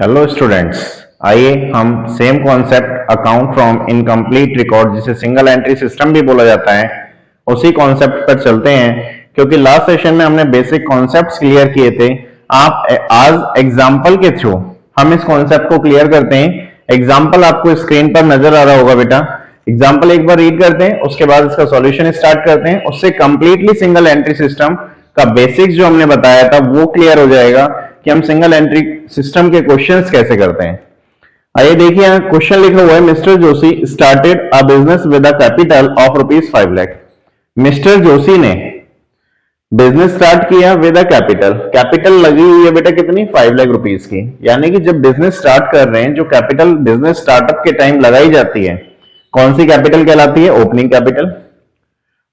Hello students, आइए हम same concept account from incomplete record जिसे सिंगल एंट्री सिस्टम भी बोला जाता है उसी कॉन्सेप्ट पर चलते हैं। क्योंकि लास्ट सेशन में हमने बेसिक कॉन्सेप्ट्स क्लियर किए थे। आप आज एग्जांपल के थ्रू हम इस कॉन्सेप्ट को क्लियर करते हैं। एग्जांपल आपको स्क्रीन पर नजर आ रहा होगा बेटा। एग्जांपल एक बार रीड करते हैं, उसके बाद इसका सॉल्यूशन स्टार्ट करते हैं। उससे कंप्लीटली सिंगल एंट्री सिस्टम का बेसिक्स जो हमने बताया था वो क्लियर हो जाएगा कि हम सिंगल एंट्री सिस्टम के क्वेश्चंस कैसे करते हैं। आइए देखिए, यहाँ क्वेश्चन लिखा हुआ है, mister Joshi started a business with a capital of ₹5 lakh. Mister Joshi ने बिजनेस स्टार्ट किया विद अ कैपिटल। कैपिटल लगी हुई है बेटा कितनी? 5 लाख रुपीस की। यानी कि जब बिजनेस स्टार्ट कर रहे हैं, जो कैपिटल बिजनेस स्टार्टअप के टाइम लगाई जाती है, कौन सी कैपिटल कहलाती है? Opening capital.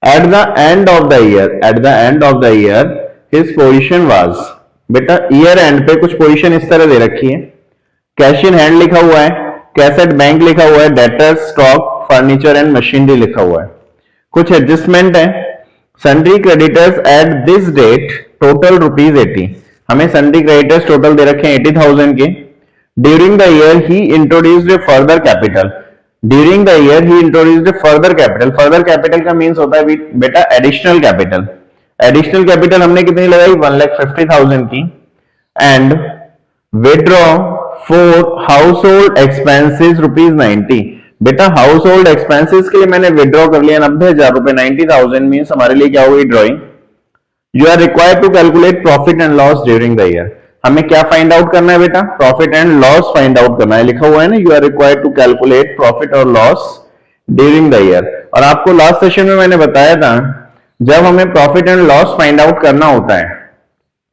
At the end of the year his position was, बेटा ईयर एंड पे कुछ पोजीशन इस तरह दे रखी है। कैश इन हैंड लिखा हुआ है, कैश एट बैंक लिखा हुआ है, debtors, stock, furniture and machinery लिखा हुआ है। कुछ एडजस्टमेंट है। Sundry creditors at this date total ₹80। हमें सन्ड्री क्रेडिटर्स टोटल दे रखे हैं 80,000 के। During the year he introduced further capital. During the year he introduced further capital. Further capital का मीन्स होता है बेटा एडिशनल कैपिटल। एडिशनल कैपिटल हमने कितनी लगाई? 1,50,000 की। And withdraw for house hold expenses ₹90। बेटा हाउस होल्ड एक्सपेंसिस के लिए मैंने विड्रॉ कर लिया 90,000 रुपए। 90,000 मीन्स हमारे लिए क्या होगी? Drawing. You are required to calculate profit and loss during the year. हमें क्या फाइंड आउट करना है बेटा? Profit and loss find out करना है। लिखा हुआ है ना, you are required to calculate profit और लॉस ड्यूरिंग द ईयर। और आपको लास्ट सेशन में मैंने बताया था, जब हमें profit and loss find out करना होता है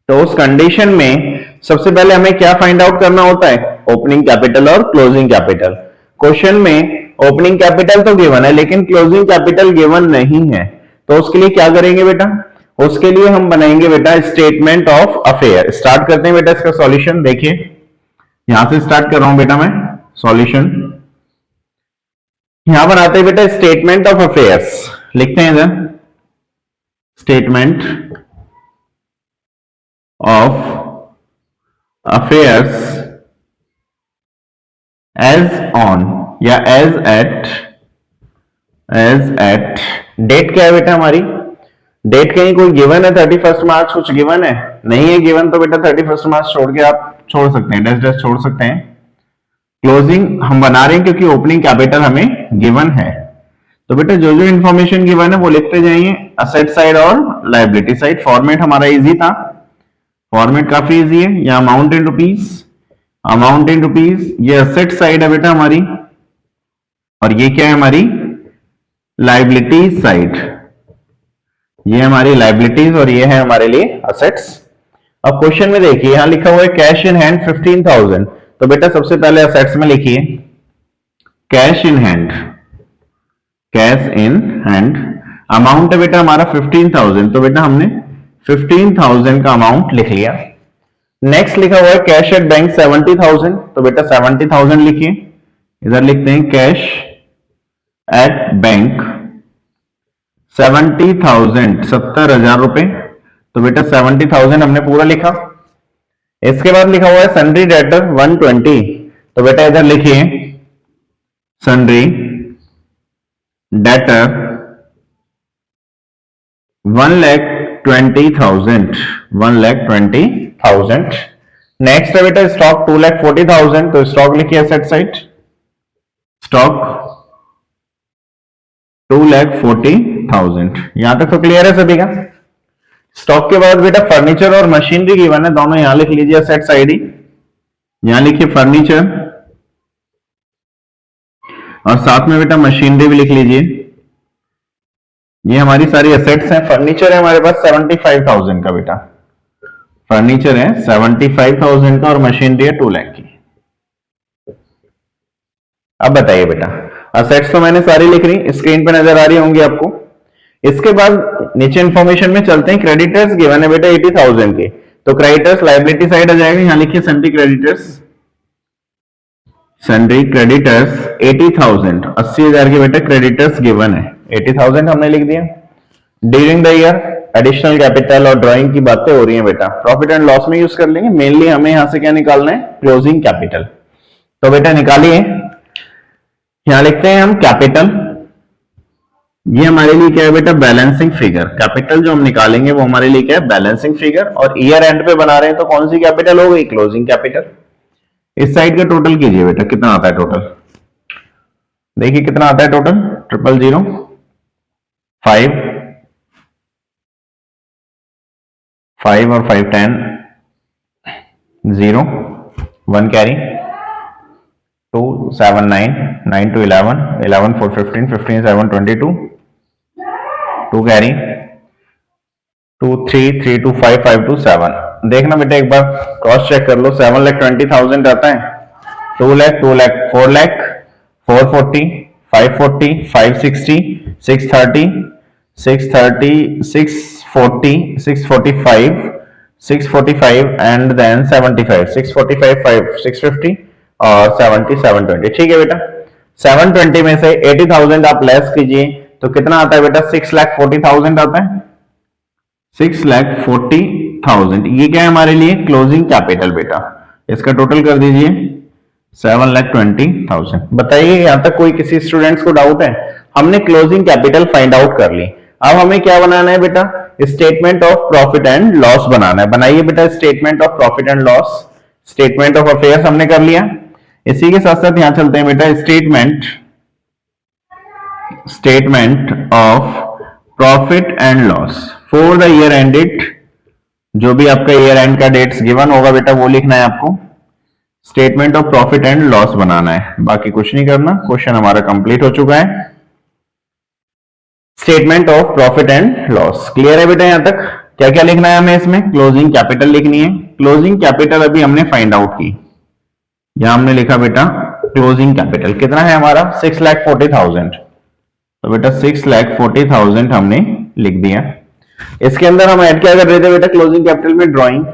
तो उस कंडीशन में सबसे पहले हमें क्या फाइंड आउट करना होता है? ओपनिंग कैपिटल और क्लोजिंग कैपिटल। क्वेश्चन में ओपनिंग कैपिटल तो गिवन है लेकिन क्लोजिंग कैपिटल गिवन नहीं है, तो उसके लिए क्या करेंगे बेटा? उसके लिए हम बनाएंगे बेटा स्टेटमेंट ऑफ अफेयर। स्टार्ट करते हैं बेटा इसका सॉल्यूशन। देखिए यहां से स्टार्ट कर रहा हूं बेटा मैं सॉल्यूशन। यहां बनाते हैं बेटा स्टेटमेंट ऑफ अफेयर्स। लिखते हैं इधर statement of affairs as on या एज एट डेट क्या है बेटा हमारी? डेट कहीं कोई गिवन है? 31 मार्च कुछ गिवन है? नहीं है गिवन, तो बेटा 31 मार्च छोड़ के आप छोड़ सकते हैं, डैश डैश छोड़ सकते हैं। क्लोजिंग हम बना रहे हैं क्योंकि ओपनिंग कैपिटल हमें गिवन है। तो बेटा जो जो इंफॉर्मेशन गिवन है वो लिखते जाइए, असेट साइड और लायबिलिटी साइड। फॉर्मेट हमारा इजी था, फॉर्मेट काफी इजी है। ये अमाउंट इन रुपीस, ये असेट साइड है बेटा हमारी, और ये क्या है हमारी? Liability side. ये हमारी लायबिलिटीज और ये है हमारे लिए असेट्स। अब क्वेश्चन में देखिए यहां लिखा हुआ है कैश इन हैंड 15,000। तो बेटा सबसे पहले असेट्स में लिखिए कैश इन हैंड। अमाउंट है बेटा हमारा 15,000, तो बेटा हमने 15,000 का अमाउंट लिख लिया। नेक्स्ट लिखा हुआ है कैश एट बैंक 70,000, तो बेटा 70,000 लिखिए। इधर लिखते हैं कैश एट बैंक 70,000, 70,000 रुपए। तो बेटा 70,000 हमने पूरा लिखा। इसके बाद लिखा हुआ है सन्ड्री डेटर 120, तो बेटा इधर लिखिए सन्ड्री डेटर 1,20,000। नेक्स्ट है बेटा स्टॉक 2,40,000, तो स्टॉक लिखिए एसेट साइड। स्टॉक 2,40,000। यहां तक तो क्लियर है सभी का? स्टॉक के बाद बेटा फर्नीचर और मशीनरी गिवन है, दोनों यहां लिख लीजिए असेट साइड ही। यहां लिखिए फर्नीचर और साथ में बेटा मशीनरी भी लिख लीजिए। ये हमारी सारी असेट्स हैं। फर्नीचर है हमारे पास 75,000 का बेटा, फर्नीचर है 75,000 का और मशीनरी है 2 लाख की। अब बताइए बेटा, असेट्स तो मैंने सारी लिख रही, स्क्रीन पे नजर आ रही होंगी आपको। इसके बाद नीचे इंफॉर्मेशन में चलते हैं। क्रेडिटर्स गिवन है बेटा 80,000 के, तो क्रेडिटर्स लायबिलिटी साइड आ जाएगा। यहां लिखिए सन्ड्री क्रेडिटर्स 80,000, 80,000 के बेटा क्रेडिटर्स गिवन है, 80,000 हमने लिख दिया। During the year additional capital और ड्राइंग की बातें हो रही हैं बेटा, प्रॉफिट एंड लॉस में यूज कर लेंगे। मेनली हमें यहां से क्या निकालना है, क्लोजिंग कैपिटल। तो बेटा निकालिए, यहां लिखते हैं हम कैपिटल, ये हमारे लिए क्या है बेटा, बैलेंसिंग फिगर। कैपिटल जो हम निकालेंगे वो हमारे लिए क्या है, बैलेंसिंग फिगर। और ईयर एंड पे बना रहे हैं तो कौन सी कैपिटल हो गई, क्लोजिंग कैपिटल। इस साइड का टोटल कीजिए बेटा, कितना आता है टोटल, देखिए कितना आता है टोटल, 000 5 5 और 5 10 0 1 कैरी 2 7 9 9 to 11 11 4 15 15 7 22 2 कैरी 2 3 3 2 5 5 2 7। देखना बेटा एक बार क्रॉस चेक कर लो, 7,20,000 आता है, 2 लाख 2 लाख 4 लाख 440 540 560 630 630 640 645 645 एंड देन 75 645 5 650 और 70 720। ठीक है बेटा, 720 में से 80,000 आप लेस कीजिए तो कितना आता है बेटा, 6,40,000 आता है, 6,40,000। ये क्या है हमारे लिए, क्लोजिंग कैपिटल बेटा। इसका टोटल कर दीजिए 7,20,000। बताइए यहां तक कोई किसी स्टूडेंट्स को डाउट है? हमने क्लोजिंग कैपिटल फाइंड आउट कर ली, अब हमें क्या बनाना है बेटा, statement of profit and loss बनाना है। बनाइए बेटा statement of profit and loss. Statement of affairs हमने कर लिया, इसी के साथ साथ यहां चलते हैं बेटा statement of profit and loss for the year ended. जो भी आपका ईयर एंड का डेट्स गिवन होगा बेटा वो लिखना है आपको, statement of profit and loss बनाना है, बाकी कुछ नहीं करना। क्वेश्चन हमारा कंप्लीट हो चुका है। Statement of profit and loss clear है बेटा? यहां तक क्या क्या लिखना है हमें इसमें, क्लोजिंग कैपिटल लिखनी है। क्लोजिंग कैपिटल अभी हमने फाइंड आउट की, यहां हमने लिखा बेटा क्लोजिंग कैपिटल कितना है हमारा, 6,40,000। तो बेटा 6,40,000 हमने लिख दिया। इसके अंदर हम ऐड क्या कर रहे थे बेटा, क्लोजिंग कैपिटल में ड्राइंग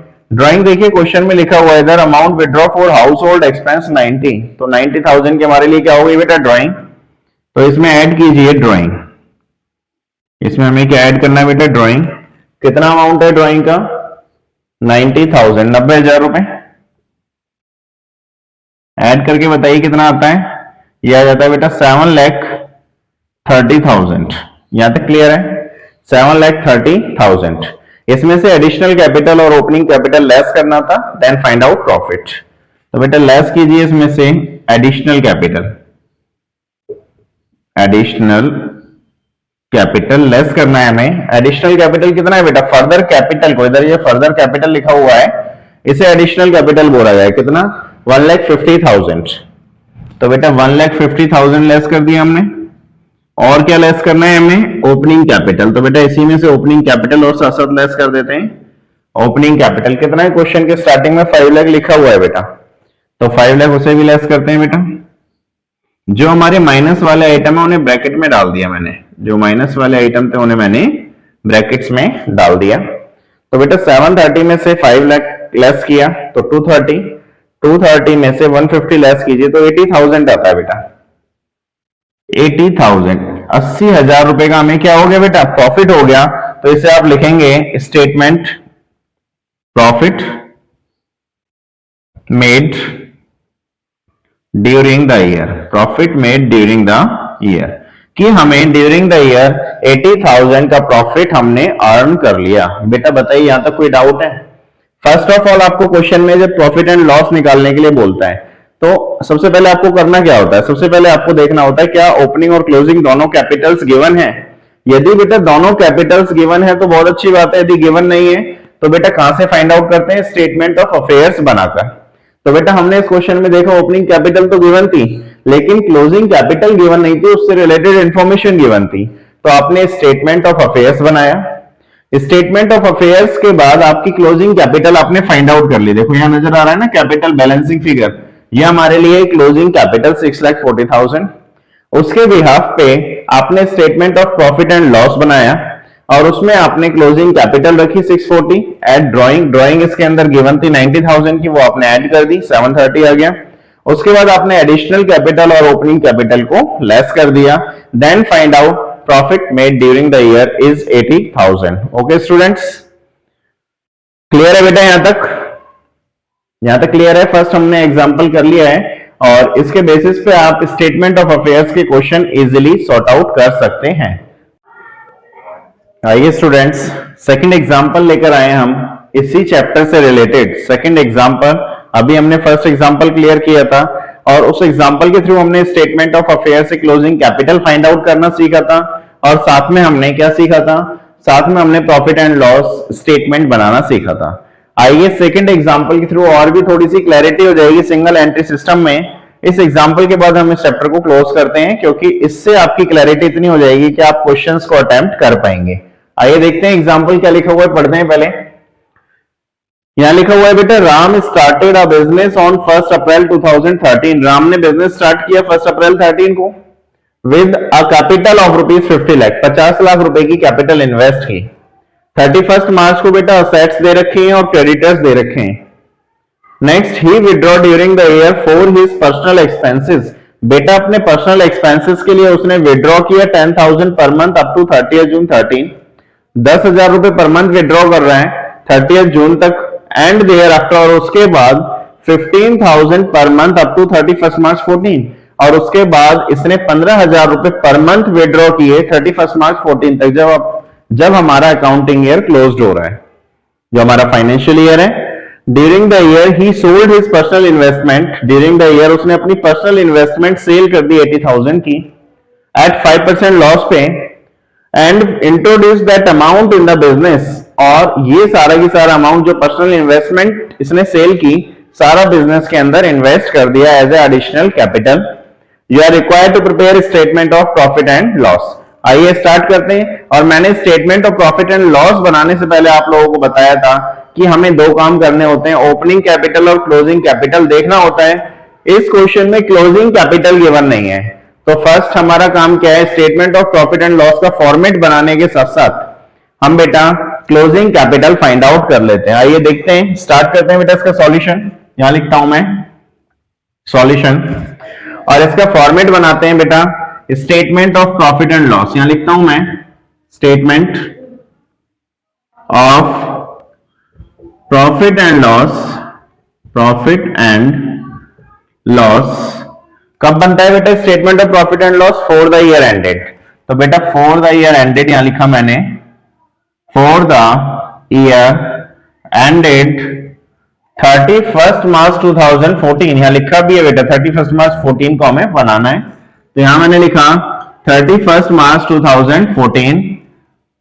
देखिए क्वेश्चन में लिखा हुआ है इधर, amount withdraw for house hold expense 90। तो 90,000 के हमारे लिए क्या हो गई बेटा, ड्राइंग। तो इसमें ऐड कीजिए ड्राइंग, इसमें हमें क्या ऐड करना है बेटा, ड्राइंग। कितना अमाउंट है ड्राइंग का, 90,000, 90,000 रुपए। ऐड करके बताइए कितना आता है, यह आ जाता है बेटा 7,30,000। यहां तक क्लियर है, 7,30,000। इसमें से एडिशनल कैपिटल और ओपनिंग कैपिटल लेस करना था, देन फाइंड आउट प्रॉफिट। तो बेटा लेस कीजिए इसमें से एडिशनल कैपिटल लेस करना है हमें। एडिशनल कैपिटल कितना है बेटा, फर्दर कैपिटल को, इधर ये फर्दर कैपिटल लिखा हुआ है, इसे एडिशनल कैपिटल बोला जाए। कितना, 1,50,000। तो बेटा 1,50,000 लेस कर दिया हमने। और क्या लेस करना है हमें, ओपनिंग कैपिटल। तो बेटा इसी में से ओपनिंग कैपिटल और साथ साथ लेस कर देते हैं। ओपनिंग कैपिटल कितना है, क्वेश्चन के स्टार्टिंग में 5 लाख लिखा हुआ है बेटा, तो 5 लाख उसे भी लेस करते हैं बेटा। जो हमारे माइनस वाले आइटम है उन्हें ब्रैकेट में डाल दिया मैंने, जो माइनस वाले आइटम थे उन्हें मैंने ब्रैकेट्स में डाल दिया। तो बेटा 730 में से 5 लाख लेस किया तो 230 में से 150 लेस कीजिए तो 80,000 आता है बेटा। 80,000, 80,000 रुपए का हमें क्या हो गया बेटा, प्रॉफिट हो गया। तो इसे आप लिखेंगे statement profit made during the year, profit made during the year, कि हमें ड्यूरिंग द ईयर 80,000 का प्रॉफिट हमने अर्न कर लिया। बेटा बताइए यहां तक कोई डाउट है? फर्स्ट ऑफ ऑल आपको क्वेश्चन में जब प्रॉफिट एंड लॉस निकालने के लिए बोलता है तो सबसे पहले आपको करना क्या होता है, सबसे पहले आपको देखना होता है क्या ओपनिंग और क्लोजिंग दोनों कैपिटल्स गिवन है। यदि बेटा दोनों कैपिटल्स गिवन है तो बहुत अच्छी बात है, यदि गिवन नहीं है तो बेटा कहां से फाइंड आउट करते हैं, स्टेटमेंट ऑफ अफेयर्स बनाकर। तो बेटा हमने इस क्वेश्चन में देखा ओपनिंग कैपिटल तो गिवन थी लेकिन क्लोजिंग कैपिटल गिवन नहीं थी, उससे रिलेटेड इंफॉर्मेशन गिवन थी। तो आपने स्टेटमेंट ऑफ अफेयर्स बनाया। स्टेटमेंट ऑफ अफेयर्स के बाद आपकी क्लोजिंग कैपिटल आपने फाइंड आउट कर ली। देखो यहां नजर आ रहा है ना कैपिटल बैलेंसिंग फिगर, ये हमारे लिए क्लोजिंग कैपिटल 6,40,000। उसके बिहाफ पे आपने statement of profit and loss बनाया और उसमें आपने क्लोजिंग कैपिटल रखी 640। एड ड्राइंग इसके अंदर गिवन थी 90,000 की, वो आपने ऐड कर दी, 730 आ गया। उसके बाद आपने एडिशनल कैपिटल और ओपनिंग कैपिटल को लेस कर दिया। Then find out profit made during the year is 80,000. Okay students, clear है बेटा? यहां तक क्लियर है? फर्स्ट हमने एग्जांपल कर लिया है और इसके बेसिस पे आप स्टेटमेंट ऑफ अफेयर्स के क्वेश्चन इजीली सॉर्ट आउट कर सकते हैं। आइए स्टूडेंट्स, सेकंड एग्जांपल लेकर आए हम इसी चैप्टर से रिलेटेड। सेकंड एग्जांपल, अभी हमने फर्स्ट एग्जांपल क्लियर किया था और उस एग्जांपल के थ्रू हमने स्टेटमेंट ऑफ अफेयर्स से क्लोजिंग कैपिटल फाइंड आउट करना सीखा था और साथ में हमने क्या सीखा था? साथ में हमने प्रॉफिट एंड लॉस स्टेटमेंट बनाना सीखा था। आइए सेकंड एग्जांपल के थ्रू और भी थोड़ी सी क्लैरिटी हो जाएगी सिंगल एंट्री सिस्टम में। इस एग्जांपल के बाद हम इस चैप्टर को क्लोज करते हैं क्योंकि इससे आपकी क्लैरिटी इतनी हो जाएगी कि आप क्वेश्चंस को अटेम्प्ट कर पाएंगे। आइए देखते हैं एग्जांपल क्या लिखा हुआ है, पढ़ते हैं पहले। यहां लिखा हुआ है बेटा, Ram started a business on 1 अप्रैल 2013। राम ने बिजनेस स्टार्ट किया 1 अप्रैल 13 को with a capital of ₹50 lakh, 50 lakh रुपए की कैपिटल इन्वेस्ट की। 31 मार्च को बेटा असेट्स दे रखे हैं और क्रेडिटर्स दे रखे हैं। Next, he withdraw during the year for his personal expenses. बेटा अपने पर्सनल एक्सपेंसेस के लिए उसने विड्रॉ किया 10,000 पर मंथ अप टू 30 जून 13। 10,000 रुपए पर मंथ विड्रॉ कर रहे हैं 30 जून तक एंड देयर आफ्टर, और उसके बाद 15,000 per month up to 31 March 14, और उसके बाद इसने 15,000 रुपए पर मंथ विड्रॉ किए 31 मार्च 14 तक, जब हमारा अकाउंटिंग ईयर क्लोज्ड हो रहा है, जो हमारा फाइनेंशियल ईयर है। During the year he sold his personal investment. During the year उसने अपनी पर्सनल इन्वेस्टमेंट सेल कर दी 80,000 की एट 5% लॉस पे and introduce that amount in the business. और ये सारा की सारा अमाउंट जो पर्सनल इन्वेस्टमेंट इसने सेल की, सारा बिजनेस के अंदर इन्वेस्ट कर दिया as a additional capital. You are required to prepare statement of profit and loss. आइए स्टार्ट करते हैं। और मैंने statement of profit and loss बनाने से पहले आप लोगों को बताया था कि हमें दो काम करने होते हैं, ओपनिंग कैपिटल और क्लोजिंग कैपिटल देखना होता है। इस क्वेश्चन में क्लोजिंग कैपिटल गिवन नहीं है, तो फर्स्ट हमारा काम क्या है, statement of profit and loss का फॉर्मेट बनाने के साथ साथ हम बेटा क्लोजिंग कैपिटल फाइंड आउट कर लेते हैं। आइए देखते हैं, स्टार्ट करते हैं बेटा इसका सॉल्यूशन। यहां लिखता हूं मैं सॉल्यूशन और इसका फॉर्मेट बनाते हैं बेटा statement of profit and loss. यहां लिखता हूं मैं statement of profit and loss. Profit and loss कब बनता है बेटा statement of profit and loss? For the year ended. तो बेटा फॉर द ईयर एंडेड यहां लिखा मैंने, for the year ended 31 March 2014। यहां लिखा भी है बेटा 31 मार्च 14 को हमें बनाना है, तो यहां मैंने लिखा 31 मार्च 2014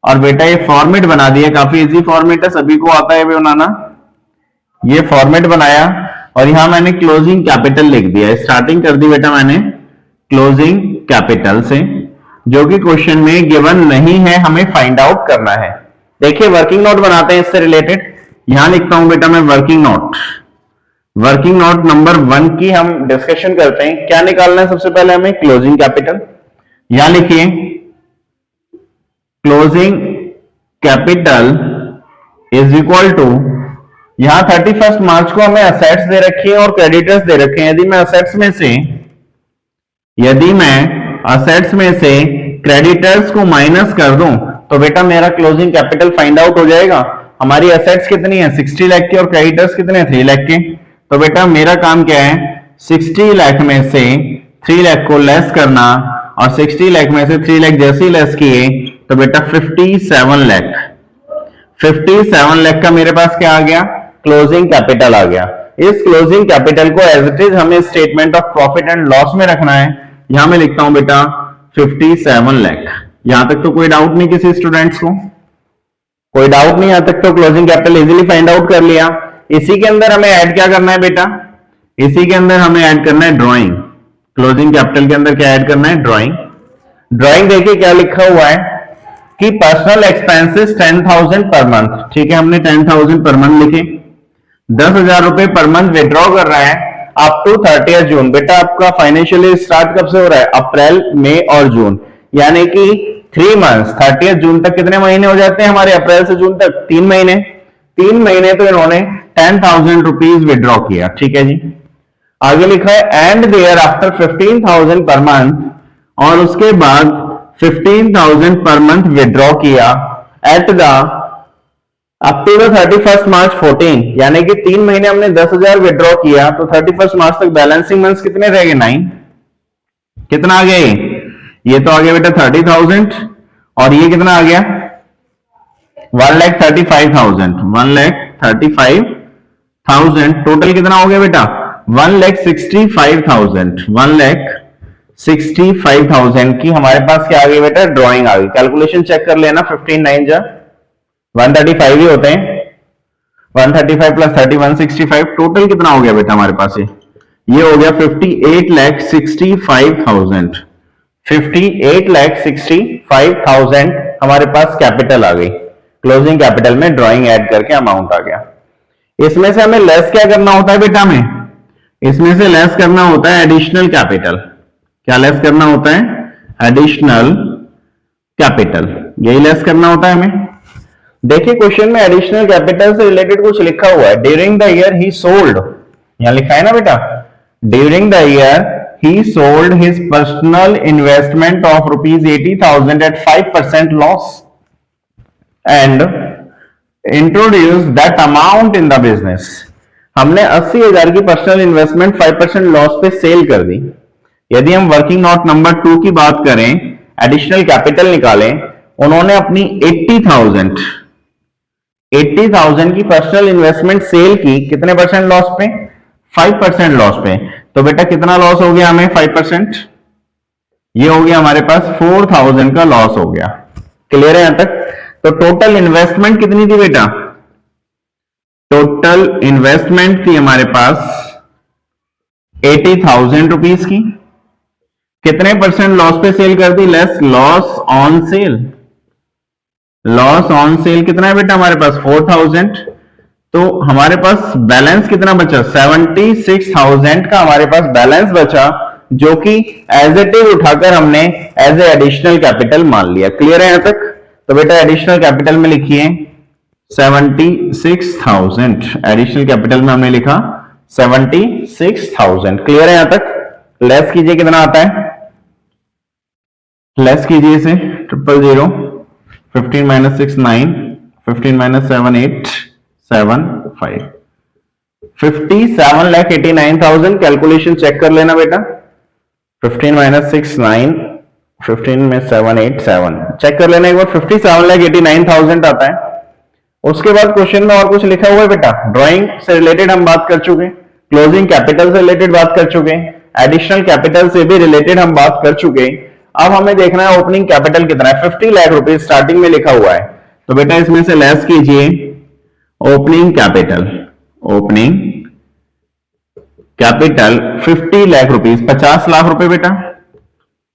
और बेटा ये फॉर्मेट बना दिया। काफी इजी फॉर्मेट है, सभी को आता है बनाना। ये फॉर्मेट बनाया और यहां मैंने क्लोजिंग कैपिटल लिख दिया। स्टार्टिंग कर दी बेटा मैंने क्लोजिंग कैपिटल से, जो कि क्वेश्चन में गिवन नहीं है, हमें फाइंड आउट करना है। देखिए वर्किंग नोट बनाते हैं इससे रिलेटेड। यहां लिखता हूं बेटा मैं working note. Working note number 1 की हम डिस्कशन करते हैं। क्या निकालना है सबसे पहले हमें? Closing capital. यहां लिखिए closing capital is equal to, यहां 31 मार्च को हमें असेट्स दे रखी है और क्रेडिटर्स दे रखे हैं। यदि मैं असेट्स में से क्रेडिटर्स को माइनस कर दूं तो बेटा मेरा क्लोजिंग कैपिटल फाइंड आउट हो जाएगा। हमारी असेट्स कितनी है? 60 लाख की और क्रेडिटर्स कितने हैं? 3 लाख के। तो बेटा मेरा काम क्या है? 60 लाख में से 3 लाख को लेस करना और 60 लाख में से 3 लाख जैसे ही लेस किए तो बेटा 57 लाख। 57 लाख का मेरे पास क्या आ गया? क्लोजिंग कैपिटल आ गया। इस क्लोजिंग कैपिटल को एज इट इज हमें statement of profit and loss में रखना है। यहां मैं लिखता हूं बेटा 57 लाख। यहां तक तो कोई डाउट नहीं किसी स्टूडेंट्स को? कोई डाउट नहीं, यहां तक तो closing capital easily find out कर लिया। इसी के अंदर हमें ऐड क्या करना है बेटा? इसी के अंदर हमें ऐड करना है ड्राइंग। क्लोजिंग कैपिटल के अंदर क्या ऐड करना है? ड्राइंग। ड्राइंग देखिए क्या लिखा हुआ है कि पर्सनल एक्सपेंसेस 10,000 पर मंथ। ठीक है, हमने 10,000 पर मंथ लिखे। 10,000 रुपए पर मंथ विड्रॉ कर रहा है अप टू 30 जून। बेटा आपका फाइनेंशियल ईयर स्टार्ट कब से हो रहा है? अप्रैल, मई और जून, यानी कि 3 मंथ्स। 30 जून तक कितने महीने हो जाते हैं हमारे? अप्रैल से जून तक 3 महीने। 3 महीने तो इन्होंने 10,000 रुपीज विड्रॉ किया। ठीक है जी, आगे लिखा है and there after 15,000 per month, और उसके बाद 15,000 पर मंथ विड्रॉ किया at the up to the 31 March 14, यानी कि 3 महीने हमने 10,000 विड्रॉ किया, तो 31 मार्च तक बैलेंसिंग मंथ्स कितने रह गए? 9। कितना आ गया ये तो आ गया बेटा 30,000, और ये कितना आ गया 1,35,000। 1,35,000 टोटल कितना हो गया बेटा? 1,65,000। 1,65,000 की हमारे पास क्या आ गई बेटा? ड्राइंग आ गई। कैलकुलेशन चेक कर लेना, 15 9 जा 135 ही होते हैं। 135 प्लस 30 165, टोटल कितना हो गया बेटा हमारे पास? ये हो गया 58,65,000। 58,65,000 हमारे पास कैपिटल आ गई। क्लोजिंग कैपिटल में ड्राइंग ऐड करके अमाउंट आ गया। इसमें से हमें लेस क्या करना होता है बेटा? में इसमें से लेस करना होता है एडिशनल कैपिटल। क्या लेस करना होता है? एडिशनल कैपिटल, यही लेस करना होता है हमें। देखिए क्वेश्चन में एडिशनल कैपिटल से रिलेटेड कुछ लिखा हुआ है। During the year he sold, यहां लिखा है ना बेटा, during the year he sold his personal investment of rupees 80,000 at 5% loss and introduced that amount in the business। हमने 80,000 की पर्सनल इन्वेस्टमेंट 5% लॉस पे सेल कर दी। यदि हम वर्किंग नोट नंबर 2 की बात करें, एडिशनल कैपिटल निकालें, उन्होंने अपनी 80,000 की पर्सनल इन्वेस्टमेंट सेल की, कितने परसेंट लॉस पे? 5% लॉस पे। तो बेटा कितना लॉस हो गया हमें? 5%। ये हो गया हमारे पास 4,000 का लॉस हो गया। क्लियर है यहां तक? तो टोटल इन्वेस्टमेंट कितनी थी बेटा? टोटल इन्वेस्टमेंट थी हमारे पास 80,000 रुपीज की। कितने परसेंट लॉस पे सेल कर दी? Less loss on sale. Loss on sale कितना है बेटा हमारे पास? 4,000। तो हमारे पास बैलेंस कितना बचा? 76,000 का हमारे पास बैलेंस बचा, जो कि एज इट इज उठाकर हमने एज ए एडिशनल कैपिटल मान लिया। क्लियर है यहां तक? तो बेटा एडिशनल कैपिटल में लिखिए 76,000। एडिशनल कैपिटल में हमने लिखा 76,000। क्लियर है यहां तक? लेस कीजिए, कितना आता है? लेस कीजिए इसे 000, 15 माइनस 6 9, 15 माइनस 7 8 7 5, 57,89,000। कैलकुलेशन चेक कर लेना बेटा। 15 माइनस 6 9, 15 में 7 8 7, चेक कर लेना एक बार। 57,89,000 आता है। उसके बाद क्वेश्चन में और कुछ लिखा हुआ है बेटा। ड्राइंग से रिलेटेड हम बात कर चुके, क्लोजिंग कैपिटल से रिलेटेड बात कर चुके, एडिशनल कैपिटल से भी रिलेटेड हम बात कर चुके। अब हमें देखना है ओपनिंग कैपिटल कितना है। 50 लाख रुपीज स्टार्टिंग में लिखा हुआ है, तो बेटा इसमें से लेस कीजिए opening capital. Opening capital 50 lakh rupees, 50 lakh रुपए बेटा।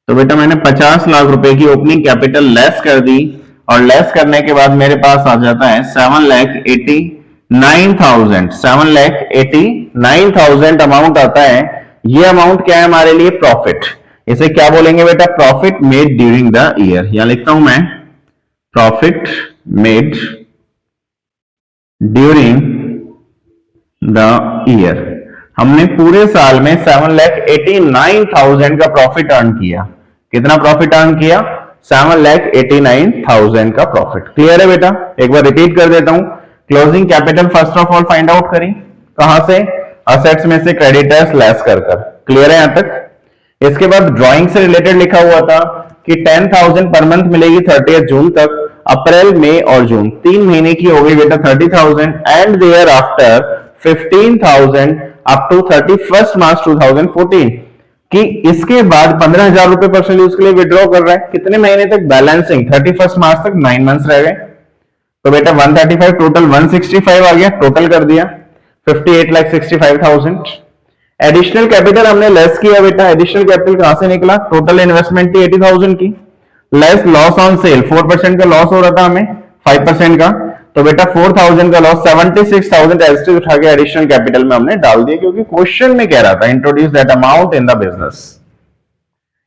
तो बेटा मैंने 50 लाख रुपए की ओपनिंग कैपिटल लेस कर दी, और लेस करने के बाद मेरे पास आ जाता है 7,89,000। 7,89,000 अमाउंट आता है। ये अमाउंट क्या है हमारे लिए? प्रॉफिट। इसे क्या बोलेंगे बेटा? Profit made during the year. यहां लिखता हूं मैं profit made during the year. हमने पूरे साल में 7,89,000 का प्रॉफिट अर्न किया। कितना प्रॉफिट अर्न किया? 7,89,000 का प्रॉफिट। क्लियर है बेटा? एक बार रिपीट कर देता हूं। Closing capital first of all find out करी, कहां से? असेट्स में से क्रेडिटर्स लेस कर। क्लियर है यहां तक? इसके बाद ड्राइंग से रिलेटेड लिखा हुआ था कि 10,000 पर मंथ मिलेगी 30 जून तक। अप्रैल, मई और जून 3 महीने की हो गई बेटा 30,000, and there after 15,000 up to 31 March 2014। कि इसके बाद 15,000 रुपए पर्सनल यूज के लिए विड्रॉ कर रहा है। कितने महीने तक? बैलेंसिंग 31 मार्च तक 9 मंथ्स रह गए। तो बेटा 135 टोटल 165 आ गया, टोटल कर दिया 58,65,000। एडिशनल कैपिटल हमने लेस किया बेटा। एडिशनल कैपिटल कहां से निकला? टोटल इन्वेस्टमेंट थी 80,000 की, लेस लॉस ऑन सेल। 4% का लॉस हो रहा था हमें 5% का, तो बेटा 4,000 का लॉस 76,000 एसटी उठा के एडिशनल कैपिटल में हमने डाल दिया, क्योंकि क्वेश्चन में कह रहा था introduce that amount in the business.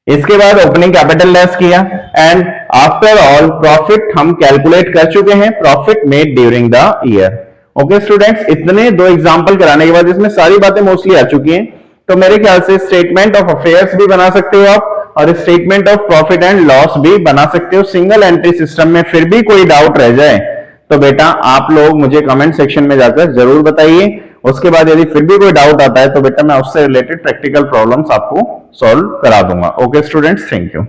इसके बाद ओपनिंग कैपिटल लेस किया, एंड आफ्टर ऑल प्रॉफिट हम कैलकुलेट कर चुके हैं, profit made during the year. Okay students, इतने 2 एग्जांपल कराने के बाद इसमें सारी बातें मोस्टली आ चुकी हैं। तो मेरे ख्याल से स्टेटमेंट ऑफ अफेयर्स भी बना सकते हो आप, और statement of profit and loss भी बना सकते हो सिंगल एंट्री सिस्टम में। फिर भी कोई डाउट रह जाए तो बेटा आप लोग मुझे कमेंट सेक्शन में जाकर जरूर बताइए। उसके बाद यदि फिर भी कोई डाउट आता है तो बेटा मैं उससे रिलेटेड प्रैक्टिकल प्रॉब्लम्स आपको सॉल्व करा दूंगा। Okay students, thank you.